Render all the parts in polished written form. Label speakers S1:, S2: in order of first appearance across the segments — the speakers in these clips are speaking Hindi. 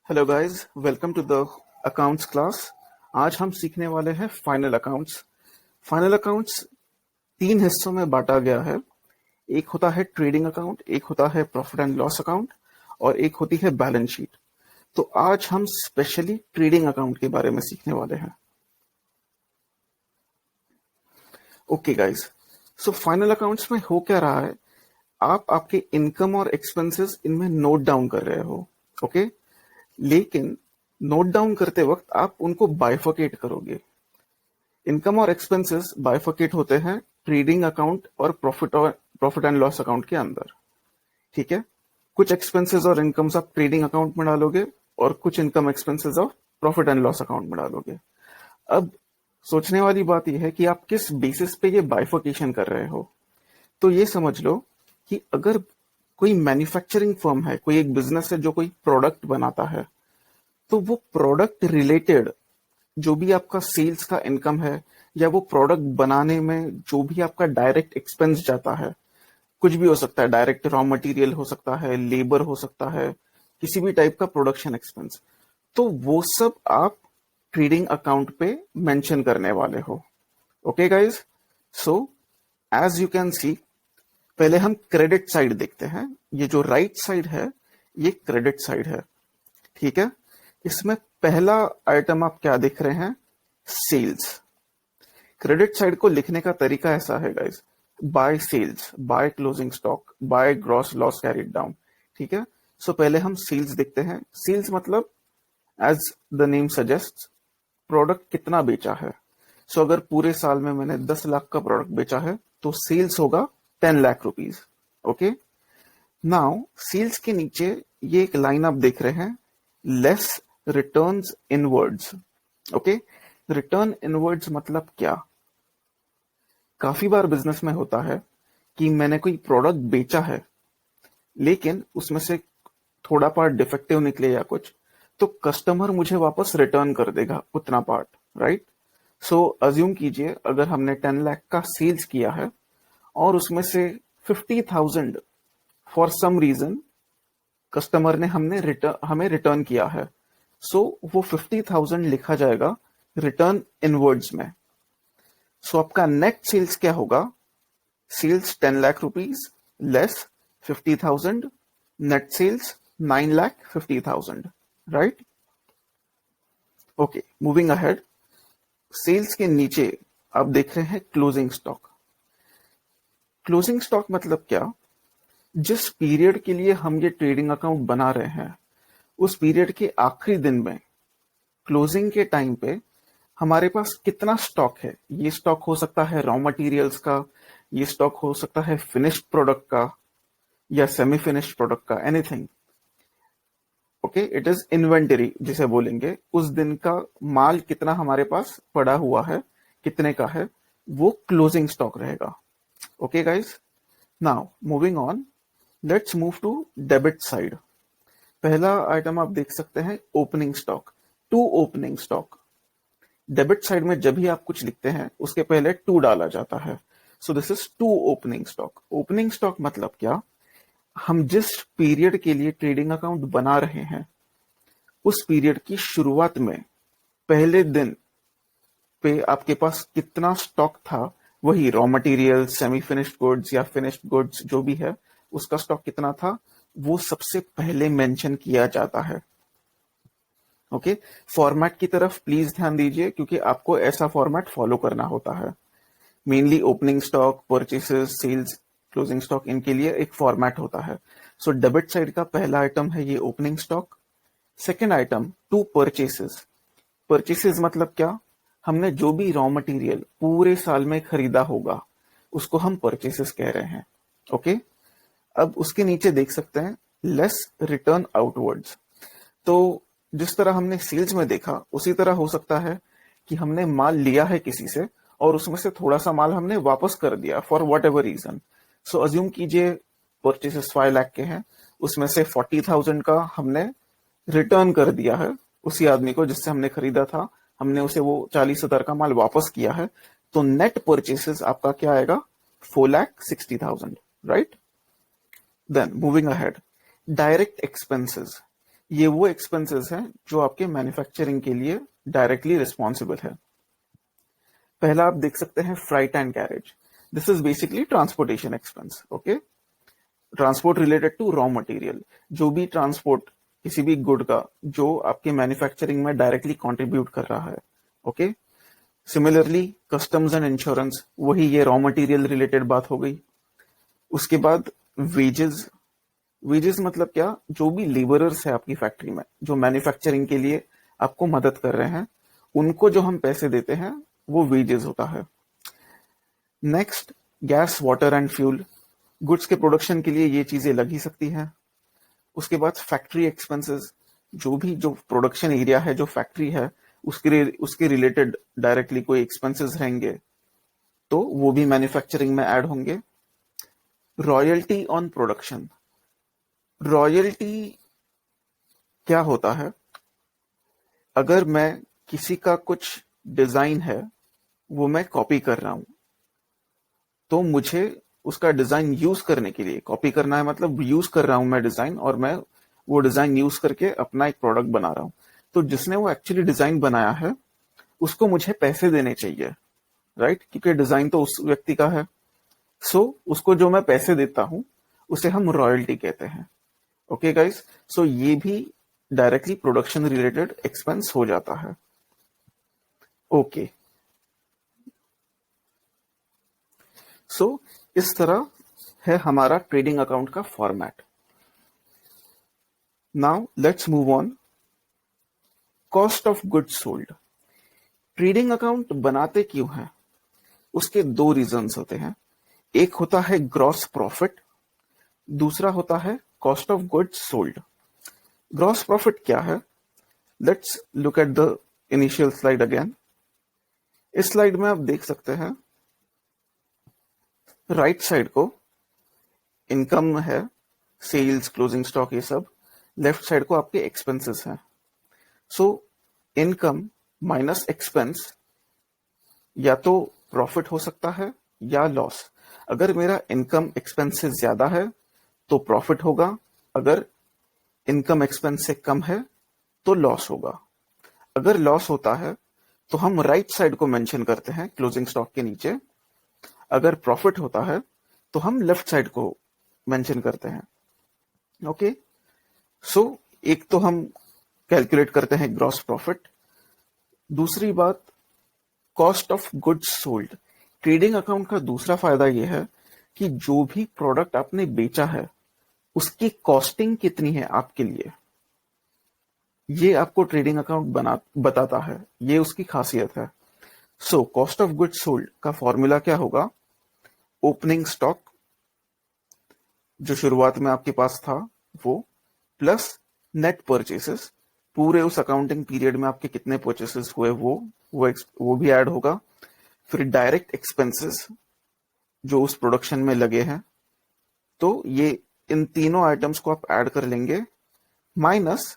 S1: Hello guys, welcome to the accounts class. आज हम सीखने वाले हैं फाइनल अकाउंट्स। फाइनल अकाउंट्स तीन हिस्सों में बांटा गया है। एक होता है ट्रेडिंग अकाउंट, एक होता है प्रॉफिट एंड लॉस अकाउंट और एक होती है बैलेंस शीट। तो आज हम स्पेशली ट्रेडिंग अकाउंट के बारे में सीखने वाले हैं। Okay guys, so final accounts में हो क्या रहा है, आप आपके इनकम और एक्सपेंसेस इनमें नोट डाउन कर रहे हो। ओके, लेकिन नोट डाउन करते वक्त आप उनको बाइफरकेट करोगे। इनकम और एक्सपेंसेस बाइफरकेट होते हैं ट्रेडिंग अकाउंट और प्रॉफिट एंड लॉस अकाउंट के अंदर। ठीक है, कुछ एक्सपेंसेस और इनकम्स आप ट्रेडिंग अकाउंट में डालोगे और कुछ income expenses of profit and loss account में डालोगे। अब सोचने वाली बात यह है कि आप किस बेसिस पे ये बाइफरकेशन कर रहे हो। तो ये समझ लो कि अगर कोई मैन्युफैक्चरिंग फर्म है, कोई एक बिजनेस है जो कोई प्रोडक्ट बनाता है, तो वो प्रोडक्ट रिलेटेड जो भी आपका सेल्स का इनकम है या वो प्रोडक्ट बनाने में जो भी आपका डायरेक्ट एक्सपेंस जाता है, कुछ भी हो सकता है, डायरेक्ट रॉ मटेरियल हो सकता है, लेबर हो सकता है, किसी भी टाइप का प्रोडक्शन एक्सपेंस, तो वो सब आप ट्रेडिंग अकाउंट पे मेंशन करने वाले हो। Okay guys, so as you can see, पहले हम क्रेडिट साइड देखते हैं। ये जो राइट साइड है ये क्रेडिट साइड है। ठीक है, इसमें पहला आइटम आप क्या देख रहे हैं, सेल्स। क्रेडिट साइड को लिखने का तरीका ऐसा है guys, by sales, by closing stock, by gross loss carried down. ठीक है, सो पहले हम सेल्स देखते हैं। सेल्स मतलब as the name suggest, product कितना बेचा है। सो अगर पूरे साल में मैंने 10 लाख का प्रोडक्ट बेचा है तो सेल्स होगा 10 lakh rupees. Okay, now sales के नीचे ये एक लाइन आप देख रहे हैं, less returns inwards. Okay, return inwards मतलब क्या, काफी बार बिजनेस में होता है कि मैंने कोई प्रोडक्ट बेचा है लेकिन उसमें से थोड़ा पार्ट डिफेक्टिव निकले या कुछ, तो कस्टमर मुझे वापस रिटर्न कर देगा उतना पार्ट, राइट। सो अज्यूम कीजिए अगर हमने 10 लाख का सेल्स किया है और उसमें से 50,000 फॉर सम रीजन कस्टमर ने हमें रिटर्न किया है, सो वो 50,000 लिखा जाएगा रिटर्न इनवर्ड्स में। सो आपका नेट सेल्स क्या होगा, sales 10 lakh rupees less 50,000, net sales 9,50,000, right. Okay, moving ahead, sales के नीचे आप देख रहे हैं क्लोजिंग स्टॉक। क्लोजिंग स्टॉक मतलब क्या, जिस पीरियड के लिए हम ये ट्रेडिंग अकाउंट बना रहे हैं उस पीरियड के आखिरी दिन में, क्लोजिंग के टाइम पे हमारे पास कितना स्टॉक है। ये स्टॉक हो सकता है रॉ मटेरियल्स का, ये स्टॉक हो सकता है फिनिश्ड प्रोडक्ट का या सेमी फिनिश्ड प्रोडक्ट का, anything. Okay, it is inventory जिसे बोलेंगे, उस दिन का माल कितना हमारे पास पड़ा हुआ है, कितने का है, वो क्लोजिंग स्टॉक रहेगा। Okay guys, now moving on, let's move to debit side. पहला आइटम आप देख सकते हैं opening stock, to opening stock. Debit side में जब भी आप कुछ लिखते हैं उसके पहले टू डाला जाता है, so this is to opening stock. Opening stock मतलब क्या, हम जिस पीरियड के लिए ट्रेडिंग अकाउंट बना रहे हैं उस पीरियड की शुरुआत में पहले दिन पे आपके पास कितना स्टॉक था, वही raw material, semi finished goods या फिनिश्ड गुड्स जो भी है, उसका स्टॉक कितना था वो सबसे पहले मेंशन किया जाता है। ओके, फॉर्मेट की तरफ प्लीज ध्यान दीजिए क्योंकि आपको ऐसा फॉर्मेट फॉलो करना होता है। Mainly opening stock, purchases, sales, closing stock, इनके लिए एक फॉर्मेट होता है। सो डेबिट साइड का पहला आइटम है ये opening stock. Second item to purchases. Purchases मतलब क्या, हमने जो भी रॉ मटेरियल पूरे साल में खरीदा होगा उसको हम परचेसेस कह रहे हैं। ओके, अब उसके नीचे देख सकते हैं लेस रिटर्न आउटवर्ड्स। तो जिस तरह हमने सेल्स में देखा उसी तरह हो सकता है कि हमने माल लिया है किसी से और उसमें से थोड़ा सा माल हमने वापस कर दिया for whatever reason. So assume कीजिए परचेसेस 5 लाख के हैं, उसमें से 40,000 का हमने रिटर्न कर दिया है उसी आदमी को जिससे हमने खरीदा था, हमने उसे वो 40,000 का माल वापस किया है, तो नेट परचेसेस आपका क्या आएगा, 4,60,000, राइट। Then moving ahead, direct expenses. ये वो एक्सपेंसेस हैं जो आपके मैन्युफैक्चरिंग के लिए डायरेक्टली रिस्पॉन्सिबल है। पहला आप देख सकते हैं freight and carriage. This is basically transportation expense. Okay, transport related to raw material, जो भी ट्रांसपोर्ट किसी भी गुड का जो आपके मैन्युफैक्चरिंग में डायरेक्टली कंट्रीब्यूट कर रहा है। Okay, similarly customs and insurance, वही ये रॉ मटेरियल रिलेटेड बात हो गई। उसके बाद वेजेस। वेजेस मतलब क्या, जो भी लेबरर्स है आपकी फैक्ट्री में जो मैन्युफैक्चरिंग के लिए आपको मदद कर रहे हैं, उनको जो हम पैसे देते हैं वो वेजेस होता है। Next, gas, water and fuel. Goods के प्रोडक्शन के लिए ये चीजें लग ही सकती हैं। उसके बाद फैक्ट्री एक्सपेंसेस, जो भी जो प्रोडक्शन एरिया है, जो फैक्ट्री है, उसके रिलेटेड डायरेक्टली कोई एक्सपेंसेस रहेंगे तो वो भी मैन्युफैक्चरिंग में ऐड होंगे। Royalty on production. रॉयल्टी क्या होता है, अगर मैं किसी का कुछ डिजाइन है वो मैं कॉपी कर रहा हूं, तो मुझे उसका डिजाइन यूज करने के लिए, कॉपी करना है मतलब यूज कर रहा हूं मैं डिजाइन, और मैं वो डिजाइन यूज करके अपना एक प्रोडक्ट बना रहा हूं, तो जिसने वो एक्चुअली डिजाइन बनाया है उसको मुझे पैसे देने चाहिए, राइट, क्योंकि डिजाइन तो उस व्यक्ति का है। सो उसको जो मैं पैसे देता हूं उसे हम रॉयल्टी कहते हैं। ओके गाइस, सो ये भी डायरेक्टली प्रोडक्शन रिलेटेड एक्सपेंस हो जाता है। ओके, सो इस तरह है हमारा ट्रेडिंग अकाउंट का format. Now let's move on. Cost of goods sold. Trading account बनाते क्यों है, उसके दो रीजंस होते हैं। एक होता है ग्रॉस प्रॉफिट, दूसरा होता है cost of goods sold. Gross profit क्या है, let's look at the initial slide again. इस स्लाइड में आप देख सकते हैं राइट साइड को इनकम है, सेल्स, क्लोजिंग स्टॉक, ये सब। लेफ्ट साइड को आपके एक्सपेंसेस हैं। सो इनकम माइनस एक्सपेंस या तो प्रॉफिट हो सकता है या लॉस। अगर मेरा इनकम एक्सपेंस से ज्यादा है तो प्रॉफिट होगा, अगर इनकम एक्सपेंस से कम है तो लॉस होगा। अगर लॉस होता है तो हम राइट साइड को मेंशन करते हैं क्लोजिंग स्टॉक के नीचे, अगर प्रॉफिट होता है तो हम लेफ्ट साइड को मेंशन करते हैं। ओके, सो एक तो हम कैलकुलेट करते हैं ग्रॉस प्रॉफिट, दूसरी बात cost of goods sold. Trading account का दूसरा फायदा यह है कि जो भी प्रोडक्ट आपने बेचा है उसकी कॉस्टिंग कितनी है आपके लिए, ये आपको ट्रेडिंग अकाउंट बताता है, ये उसकी खासियत है। So cost of goods sold का फॉर्मूला क्या होगा, ओपनिंग स्टॉक जो शुरुआत में आपके पास था वो, प्लस नेट परचेसेस, पूरे उस अकाउंटिंग पीरियड में आपके कितने परचेसेस हुए वो भी ऐड होगा। फिर डायरेक्ट एक्सपेंसेस जो उस प्रोडक्शन में लगे हैं, तो ये इन तीनों आइटम्स को आप ऐड कर लेंगे, minus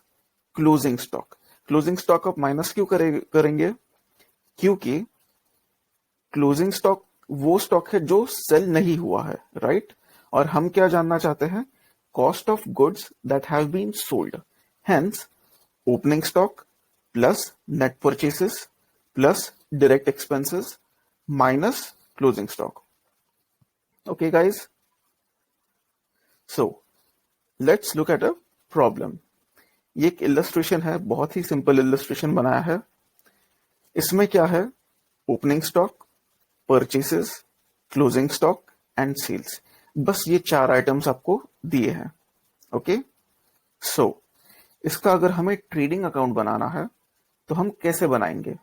S1: closing stock. Closing stock आप माइनस क्यों करेंगे, क्योंकि क्लोजिंग स्टॉक वो स्टॉक है जो सेल नहीं हुआ है, राइट। और हम क्या जानना चाहते हैं, cost of goods that have been sold. Hence opening stock plus net purchases plus direct expenses minus closing stock. Okay guys, so let's look at a problem. ये एक इलस्ट्रेशन है, बहुत ही सिंपल इलस्ट्रेशन बनाया है। इसमें क्या है, opening stock, purchases, closing stock and sales, बस ये चार आइटम्स आपको दिए हैं। ओके, सो इसका अगर हमें ट्रेडिंग अकाउंट बनाना है तो हम कैसे बनाएंगे।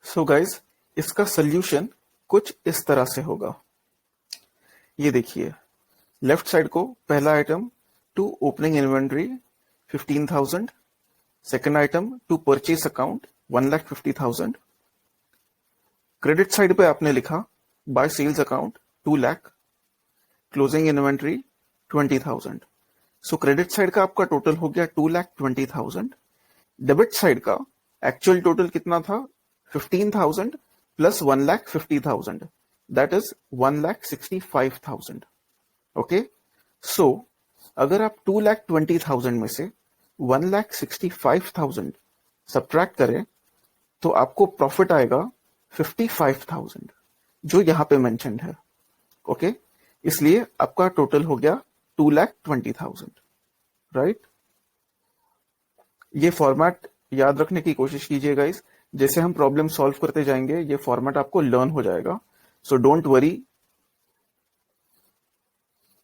S1: सो गाइस, इसका सॉल्यूशन कुछ इस तरह से होगा। ये देखिए, लेफ्ट साइड को पहला item to opening inventory 15,000, second item to purchase account 1,50,000, credit side पे आपने लिखा by sales account 2 lakh, closing inventory 20,000। So credit side का आपका टोटल हो गया 2,20,000। डेबिट साइड का एक्चुअल टोटल कितना था, 15,000 plus 1,50,000, that is 1,65,000। Okay, so अगर आप 2,20,000 में से 1,65,000 सब्ट्रैक्ट करें तो आपको प्रॉफिट आएगा 55,000, जो यहां पे मेंशन्ड है। ओके, इसलिए आपका टोटल हो गया 2,20,000, राइट। ये फॉर्मेट याद रखने की कोशिश कीजिए गाइस, जैसे हम प्रॉब्लम सॉल्व करते जाएंगे ये फॉर्मेट आपको लर्न हो जाएगा। सो डोंट वरी,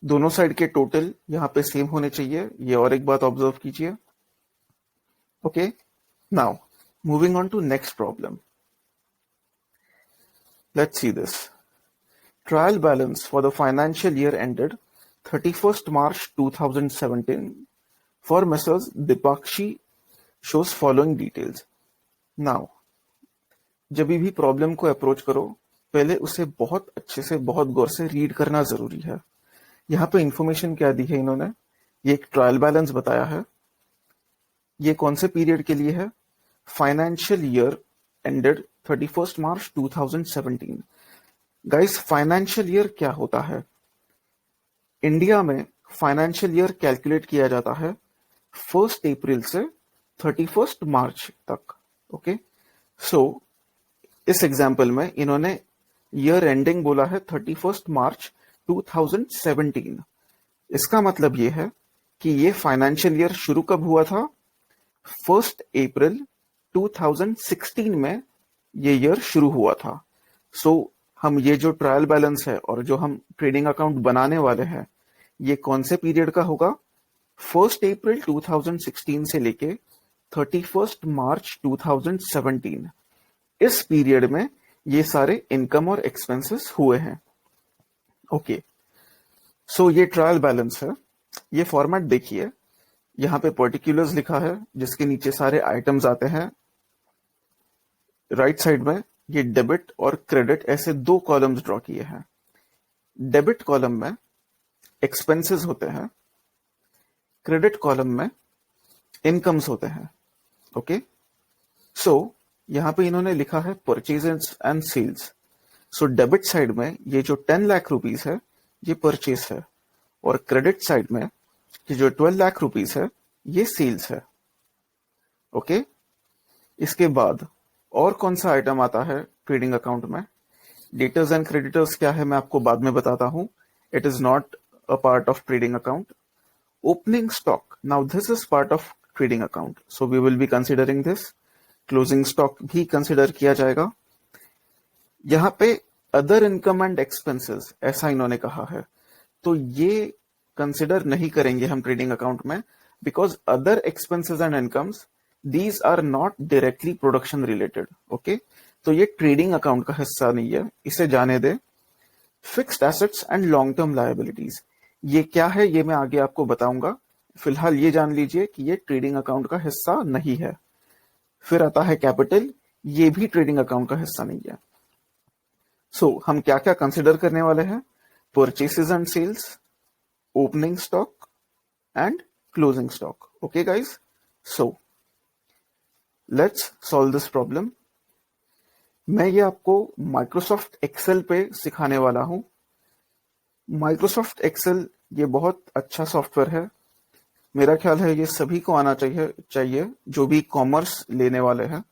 S1: दोनों साइड के टोटल यहां पे सेम होने चाहिए, ये और एक बात ऑब्जर्व कीजिए। Okay, now moving on to next problem, let's see this. Trial balance for the financial year ended 31st March 2017 for Messrs. Dipakshi shows following details. Now, जब भी प्रॉब्लम को अप्रोच करो पहले उसे बहुत अच्छे से बहुत गौर से रीड करना जरूरी है। यहाँ पे इंफॉर्मेशन क्या दी है इन्होंने, ये एक ट्रायल बैलेंस बताया है। ये कौन से पीरियड के लिए है? फाइनेंशियल ईयर एंडेड 31st मार्च 2017। गाइस, फाइनेंशियल ईयर क्या होता है? इंडिया में फाइनेंशियल ईयर कैलकुलेट किया जाता है 1 अप्रैल से 31 मार्च तक। ओके, सो इस एग्जाम्पल में इन्होंने ईयर एंडिंग बोला है 31 मार्च 2017। इसका मतलब ये है कि ये फाइनेंशियल ईयर शुरू कब हुआ था? 1 अप्रैल 2016 में ये ईयर शुरू हुआ था। सो हम ये जो ट्रायल बैलेंस है और जो हम ट्रेडिंग अकाउंट बनाने वाले हैं ये कौन से पीरियड का होगा? 1 अप्रैल 2016 से लेके 31 मार्च 2017। इस पीरियड में ये सारे इनकम और एक्सपेंसेस हुए हैं। ओके, सो ये ट्रायल बैलेंस है। ये फॉर्मेट देखिए, यहां पे पर्टिकुलर्स लिखा है जिसके नीचे सारे आइटम्स आते हैं। राइट साइड में ये डेबिट और क्रेडिट ऐसे दो कॉलम्स ड्रॉ किए हैं। डेबिट कॉलम में एक्सपेंसेस होते हैं, क्रेडिट कॉलम में इनकम्स होते हैं। ओके, सो यहां पे इन्होंने लिखा है purchases and sales. So debit side में ये जो 10 लाख रुपीस है ये परचेस है, और क्रेडिट साइड में ये जो 12 लाख रुपीस है ये सेल्स है। ओके, इसके बाद और कौन सा आइटम आता है ट्रेडिंग अकाउंट में? डेटर्स एंड क्रेडिटर्स क्या है मैं आपको बाद में बताता हूं, it is not a part of trading account. Opening stock, now this is part of trading account, so we will be considering this. Closing stock भी कंसिडर किया जाएगा। यहां पे अदर इनकम एंड एक्सपेंसेस ऐसा इन्होंने कहा है, तो ये कंसिडर नहीं करेंगे हम ट्रेडिंग अकाउंट में, because other expenses and incomes these are not directly production related. Okay, तो ये ट्रेडिंग अकाउंट का हिस्सा नहीं है, इसे जाने दे। Fixed assets and long term liabilities, ये क्या है ये मैं आगे आपको बताऊंगा। फिलहाल ये जान लीजिए कि ये ट्रेडिंग अकाउंट का हिस्सा नहीं है। फिर आता है कैपिटल, ये भी ट्रेडिंग अकाउंट का हिस्सा नहीं है। सो हम क्या क्या कंसिडर करने वाले हैं? Purchases and sales, opening stock and closing stock. Okay guys, so let's solve this problem. मैं ये आपको माइक्रोसॉफ्ट एक्सेल पे सिखाने वाला हूं। माइक्रोसॉफ्ट एक्सेल ये बहुत अच्छा सॉफ्टवेयर है, मेरा ख्याल है ये सभी को आना चाहिए जो भी कॉमर्स लेने वाले हैं,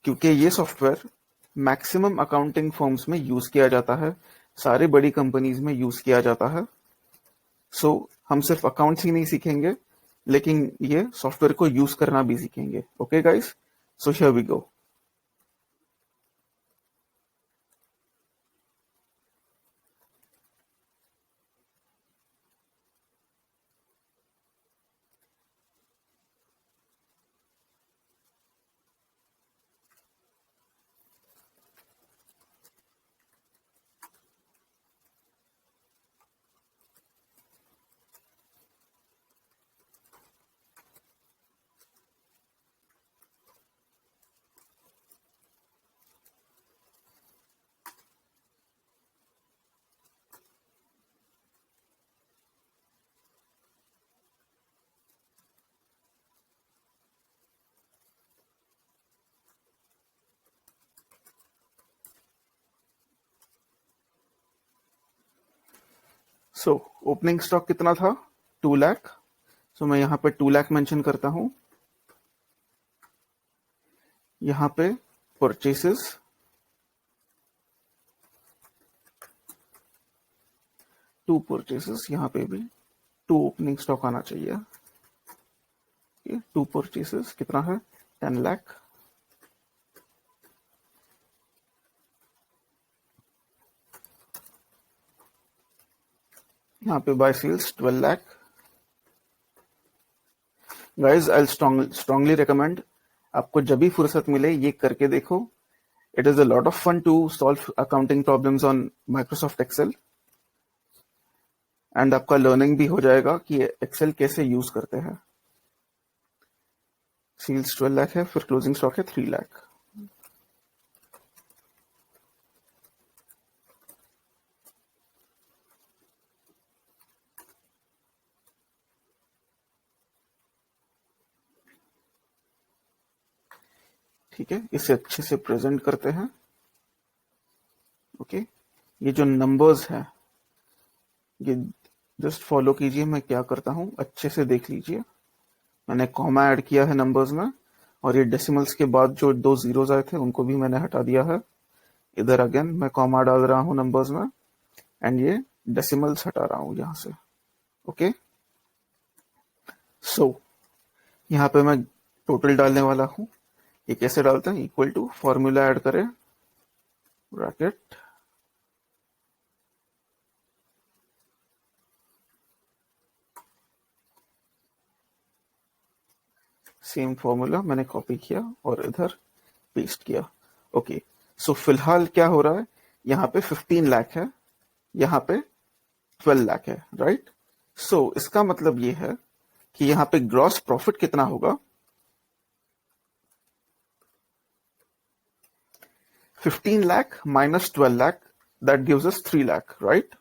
S1: क्योंकि ये सॉफ्टवेयर मैक्सिमम अकाउंटिंग फर्म्स में यूज किया जाता है, सारे बड़ी कंपनीज में यूज किया जाता है। सो हम सिर्फ अकाउंट्स ही नहीं सीखेंगे, लेकिन ये सॉफ्टवेयर को यूज करना भी सीखेंगे। Okay guys, so here we go. So opening stock कितना था? 2 लाख। सो मैं यहाँ पे 2 लाख मेंशन करता हूँ। यहाँ पे परचेसेस 2 परचेसेस, यहाँ पे भी 2 ओपनिंग स्टॉक आना चाहिए। ये 2 परचेसेस कितना है? 10 लाख। यहाँ पे by sales 12 lakh. Guys I strongly recommend, आपको जब भी फुर्सत मिले ये करके देखो। It is a lot of fun to solve accounting problems on Microsoft Excel, and आपका लर्निंग भी हो जाएगा कि एक्सेल कैसे यूज करते हैं। सेल्स 12 लाख है, फिर क्लोजिंग स्टॉक है 3 लाख। ठीक है, इसे अच्छे से प्रेजेंट करते हैं। ओके, ये जो नंबर्स है ये जस्ट फॉलो कीजिए, मैं क्या करता हूं अच्छे से देख लीजिए। मैंने कॉमा ऐड किया है नंबर्स में, और ये डेसिमल्स के बाद जो 2 जीरोस आए थे उनको भी मैंने हटा दिया है। इधर अगेन मैं कॉमा डाल रहा हूं नंबर्स में, एंड ये डेसिमल्स हटा रहा हूं यहां से। ओके, सो यहाँ पे मैं टोटल डालने वाला हूं। ये कैसे डालते हैं? इक्वल टू फॉर्मूला ऐड करें, ब्रैकेट सेम फॉर्मूला मैंने कॉपी किया और इधर पेस्ट किया। ओके, सो फिलहाल क्या हो रहा है, यहाँ पे 15 लाख है, यहाँ पे 12 लाख है, राइट। सो इसका मतलब ये है कि यहाँ पे ग्रॉस प्रॉफिट कितना होगा? 15 lakh minus 12 lakh, that gives us 3 lakh, right.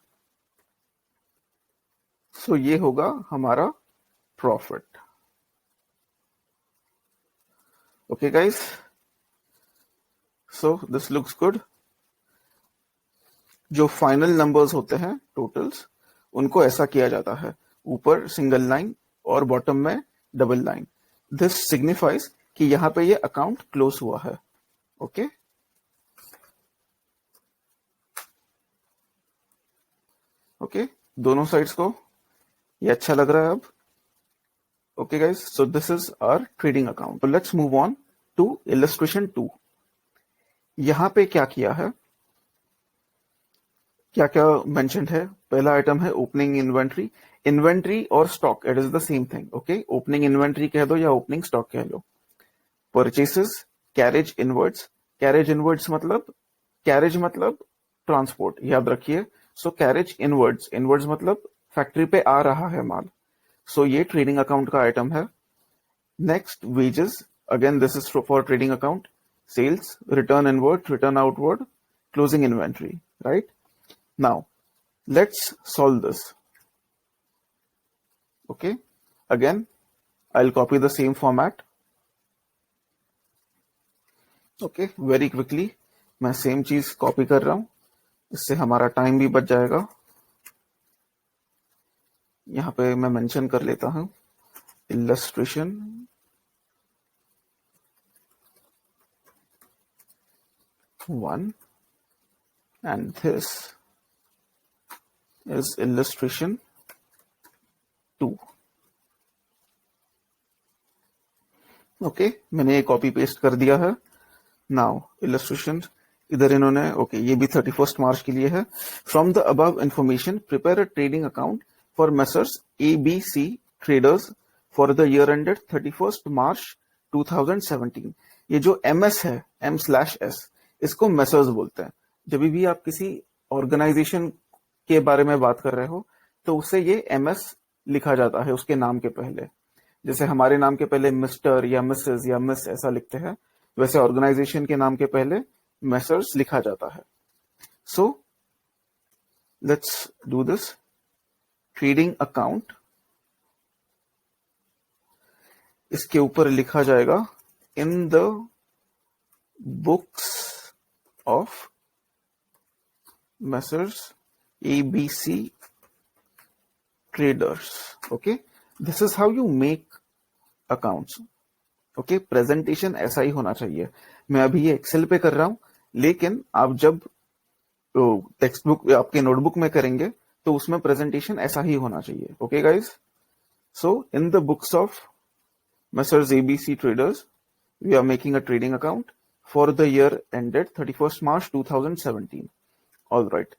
S1: So ये होगा हमारा profit. Okay guys, so this looks good. जो फाइनल नंबर्स होते हैं टोटल्स, उनको ऐसा किया जाता है, ऊपर सिंगल लाइन और बॉटम में डबल लाइन। दिस सिग्निफाइज कि यहां पे ये अकाउंट क्लोज हुआ है। ओके, ओके, दोनों साइड्स को ये अच्छा लग रहा है अब। Okay guys, so this is our trading account. Let's move on to illustration 2। यहां पे क्या किया है, क्या क्या मेंशन्ड है? पहला आइटम है ओपनिंग इन्वेंट्री। इन्वेंट्री और stock it is the same thing. Okay, opening inventory कह दो या ओपनिंग स्टॉक कह लो। Purchases, carriage inwards. कैरेज मतलब ट्रांसपोर्ट, याद रखिए। सो कैरेज इनवर्ड्स, इनवर्ड्स मतलब फैक्ट्री पे आ रहा है माल। सो ये ट्रेडिंग अकाउंट का आइटम है। Next wages, again this is for trading account. Sales, return inward, return outward, closing inventory, right. Now let's solve this. Okay, again I will copy the same format. Okay, very quickly मैं सेम चीज कॉपी कर रहा हूं, इससे हमारा टाइम भी बच जाएगा। यहां पे मैं मेंशन कर लेता हूं illustration 1 and this is illustration 2। Okay, मैंने ये कॉपी पेस्ट कर दिया है। नाउ इलस्ट्रेशन इधर इन्होंने, ओके, ये भी 31 मार्च के लिए है। From the above information prepare a trading account for messrs ABC traders for the year ended 31 मार्च 2017। ये जो MS है, M/S, इसको मेसर्स बोलते हैं। जब भी आप किसी ऑर्गेनाइजेशन के बारे में बात कर रहे हो तो उसे ये MS लिखा जाता है उसके नाम के पहले। जैसे हमारे नाम के पहले मिस्टर या मिसेस या मिस ऐसा लिखते हैं, वैसे ऑर्गेनाइजेशन के नाम के पहले मेसर्स लिखा जाता है। So let's do this. Trading account, इसके ऊपर लिखा जाएगा in the books of messrs ABC traders. Okay, this is how you make accounts. Okay, presentation ऐसा ही होना चाहिए. मैं अभी ये एक्सेल पे कर रहा हूं, लेकिन आप जब टेक्स्ट बुक आपके नोटबुक में करेंगे तो उसमें प्रेजेंटेशन ऐसा ही होना चाहिए. Okay guys, so in the books of Messrs ABC Traders, we are making a trading account for the year ended 31st March 2017. All right.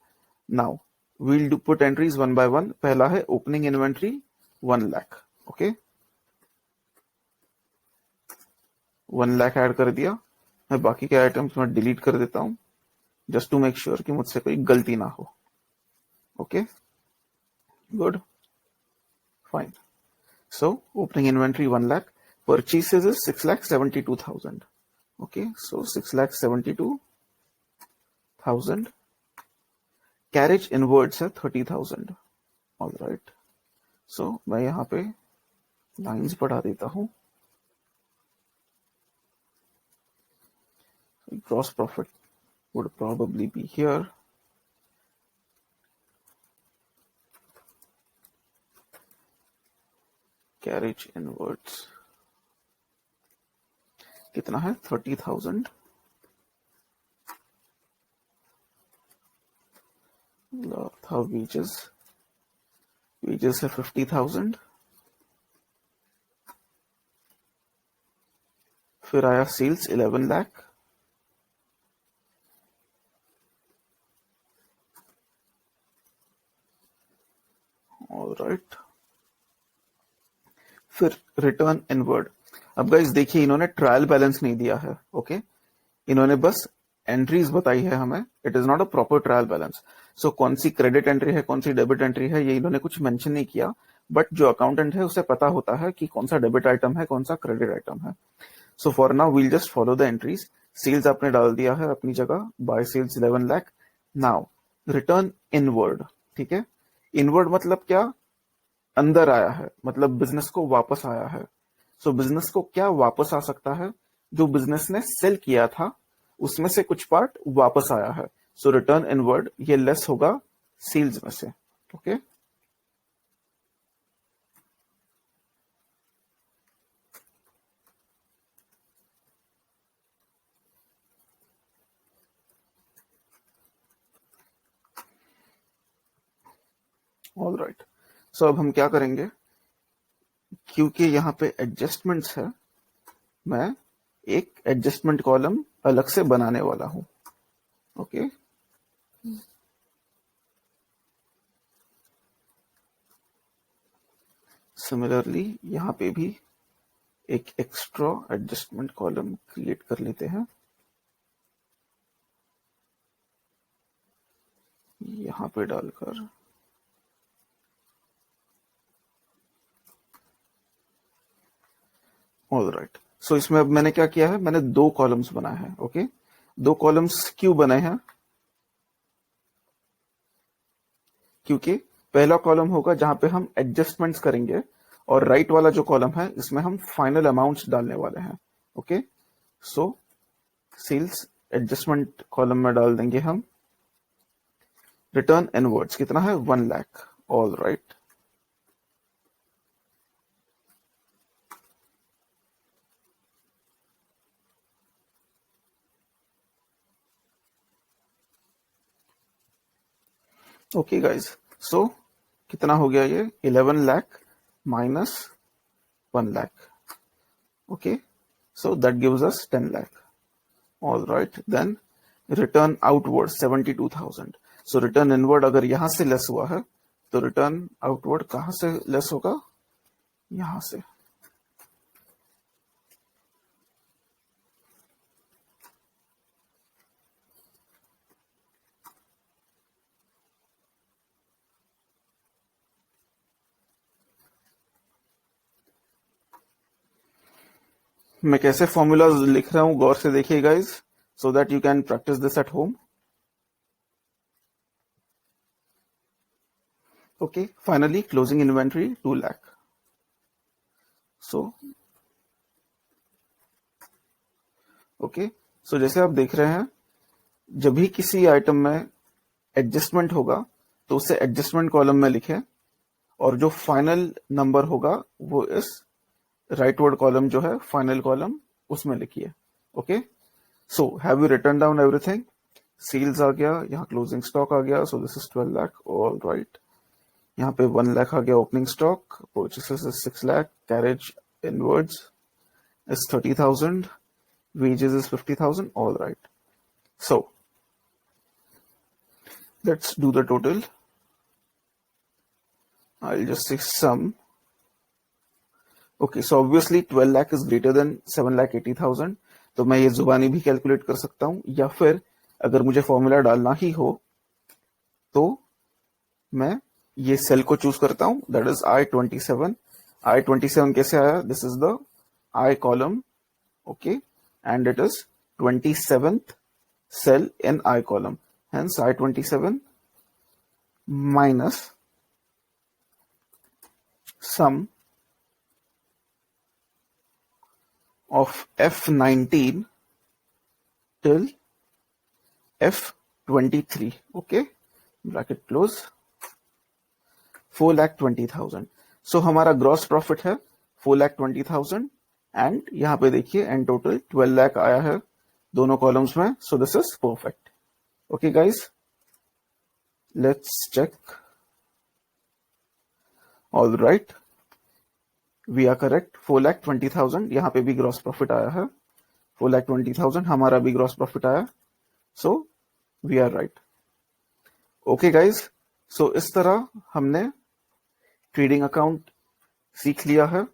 S1: Now, we'll put entries one by one. पहला है opening inventory 1 lakh. Okay. 1 lakh add कर दिया. मैं बाकी के आइटम्स में डिलीट कर देता हूं, जस्ट टू मेक श्योर कि मुझसे कोई गलती ना हो. Okay, good, fine. So opening inventory 1 lakh, purchases is 6,72,000. Okay, so 6,72,000. Carriage inwards है 30,000. ऑल राइट, सो मैं यहां पे लाइंस बढ़ा देता हूं. Gross profit would probably be here. Carriage inwards कितना है? 30,000. था wages है 50,000. फिर आया सेल्स 11 लाख. ऑलराइट, फिर रिटर्न इनवर्ड. अब गाइस देखिए, इन्होंने ट्रायल बैलेंस नहीं दिया है. ओके, इन्होंने बस एंट्रीज बताई है हमें. It is not a proper trial balance. So कौन सी क्रेडिट एंट्री है, कौन सी डेबिट एंट्री है, ये इन्होंने कुछ मेंशन नहीं किया. बट जो अकाउंटेंट है उसे पता होता है कि कौन सा डेबिट आइटम है, कौन सा क्रेडिट आइटम है. So for now we'll just follow the entries. Sales आपने डाल दिया है अपनी जगह, by sales 11 lakh. Now return inward. ठीक है, इनवर्ड मतलब क्या? अंदर आया है, मतलब बिजनेस को वापस आया है. सो बिजनेस को क्या वापस आ सकता है? जो बिजनेस ने सेल किया था उसमें से कुछ पार्ट वापस आया है. सो रिटर्न इनवर्ड ये लेस होगा सेल्स में से. Okay, all right. सो अब हम क्या करेंगे, क्योंकि यहाँ पे एडजस्टमेंट्स है, मैं एक एडजस्टमेंट कॉलम अलग से बनाने वाला हूं. ओके, सिमिलरली यहां पे भी एक एक्स्ट्रा एडजस्टमेंट कॉलम क्रिएट कर लेते हैं. यहां पे डालकर ऑल राइट. सो इसमें अब मैंने क्या किया है, मैंने 2 कॉलम्स बनाए हैं. ओके, 2 कॉलम्स क्यों बनाए हैं? क्योंकि पहला कॉलम होगा जहां पे हम एडजस्टमेंट्स करेंगे, और राइट वाला जो कॉलम है इसमें हम फाइनल अमाउंट्स डालने वाले हैं. Okay, so sales adjustment column में डाल देंगे हम रिटर्न इनवर्ड्स. कितना है? 1 lakh. All right, okay guys. So कितना हो गया ये? 11 lakh minus 1 lakh. Okay, so that gives us 10 lakh. All right, then return outward 72,000. So return inward अगर यहां से लेस हुआ है तो रिटर्न आउटवर्ड कहां से लेस होगा? यहां से. मैं कैसे फॉर्मूलाज लिख रहा हूं गौर से देखिए guys, so that you can practice this at home. Okay, finally closing inventory 2 lakh. So okay, so जैसे आप देख रहे हैं, जब भी किसी आइटम में एडजस्टमेंट होगा तो उसे एडजस्टमेंट कॉलम में लिखें, और जो फाइनल नंबर होगा वो इस राइटवर्ड कॉलम जो है फाइनल कॉलम उसमें लिखिए। Okay, so have you written down everything? Sales आ गया, यहाँ क्लोजिंग स्टॉक आ गया, so this is 12 lakh, all right. यहाँ पे 1 लाख आ गया opening stock, purchases is 6 lakh, carriage inwards is 30,000, wages is 50,000, all right. So let's do the total. I'll just say sum. Okay, so obviously 12 lakh is greater than 7,80,000, तो मैं ये जुबानी भी कैलकुलेट कर सकता हूं, या फिर अगर मुझे फॉर्मूला डालना ही हो तो मैं ये सेल को चूज करता हूं, दैट इज I27। I27 कैसे आया? This is the I column, okay, and it is 27th cell in I column. Hence I27 minus sum of F19 till F23. Okay, bracket close, 4,20,000. So हमारा ग्रॉस प्रॉफिट है 4,20,000 एंड यहां पे देखिए एंड टोटल 12 लाख आया है दोनों कॉलम्स में। So this is perfect. Okay guys, let's check. All right, we are correct. 4,20,000 यहां पे भी ग्रॉस प्रॉफिट आया है, 4,20,000 हमारा भी ग्रॉस प्रॉफिट आया, so we are right. Okay guys, so इस तरह हमने ट्रेडिंग अकाउंट सीख लिया है।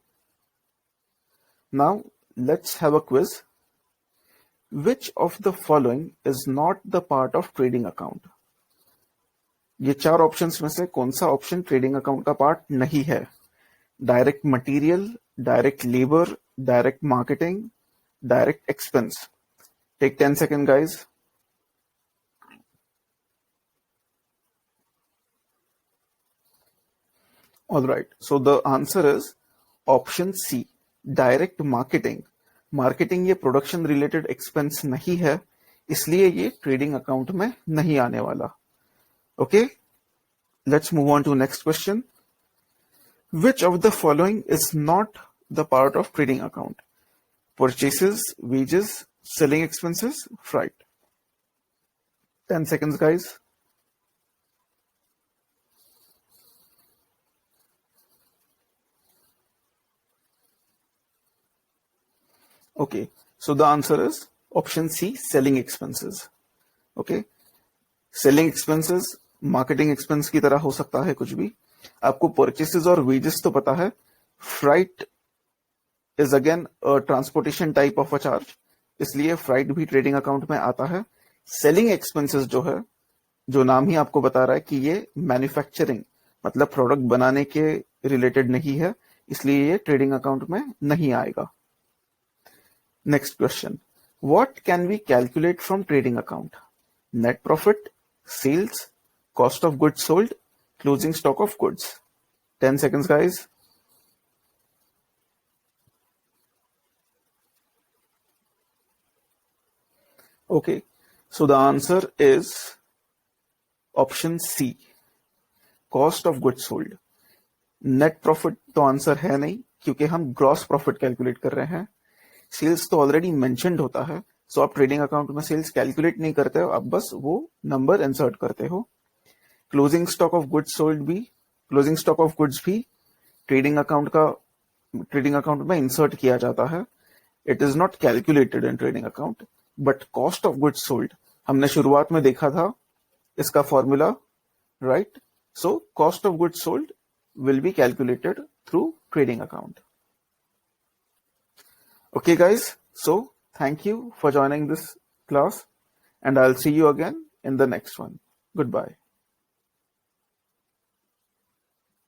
S1: Now let's have a quiz. Which of the following is not the part of trading account? ये चार ऑप्शंस में से कौन सा ऑप्शन ट्रेडिंग अकाउंट का पार्ट नहीं है? Direct material, direct labour, direct marketing, direct expense. Take 10 second guys. All right, so the answer is option C, direct marketing. Marketing ये प्रोडक्शन रिलेटेड एक्सपेंस नहीं है, इसलिए ये ट्रेडिंग अकाउंट में नहीं आने वाला। Okay, let's move on to next question. Which of the following is not the part of trading account? Purchases, wages, selling expenses, freight. 10 seconds guys। Okay, so the answer is option C, selling expenses. Okay, selling expenses marketing expense की तरह हो सकता है कुछ भी। आपको purchases और wages तो पता है, freight is again a transportation type of a charge, इसलिए freight भी trading account में आता है। selling expenses जो है, जो नाम ही आपको बता रहा है कि ये मैन्युफैक्चरिंग मतलब प्रोडक्ट बनाने के रिलेटेड नहीं है, इसलिए ये ट्रेडिंग अकाउंट में नहीं आएगा। Next question. What can we calculate from trading account? Net profit, sales, cost of goods sold, closing stock of goods. 10 seconds guys। Okay, so the answer is option C, cost of goods sold। Net profit तो आंसर है नहीं, क्योंकि हम ग्रॉस प्रॉफिट कैलकुलेट कर रहे हैं। सेल्स तो ऑलरेडी मेंशन्ड होता है, सो आप ट्रेडिंग अकाउंट में सेल्स कैलकुलेट नहीं करते हो, आप बस वो नंबर इंसर्ट करते हो। Closing stock of goods sold भी, क्लोजिंग स्टॉक ऑफ गुड्स भी ट्रेडिंग अकाउंट में इंसर्ट किया जाता है। It is not calculated in trading account, but cost of goods sold हमने शुरुआत में देखा था इसका formula, right? So cost of goods sold will be calculated through trading account. Okay guys, so thank you for joining this class and I'll see you again in the next one. Goodbye.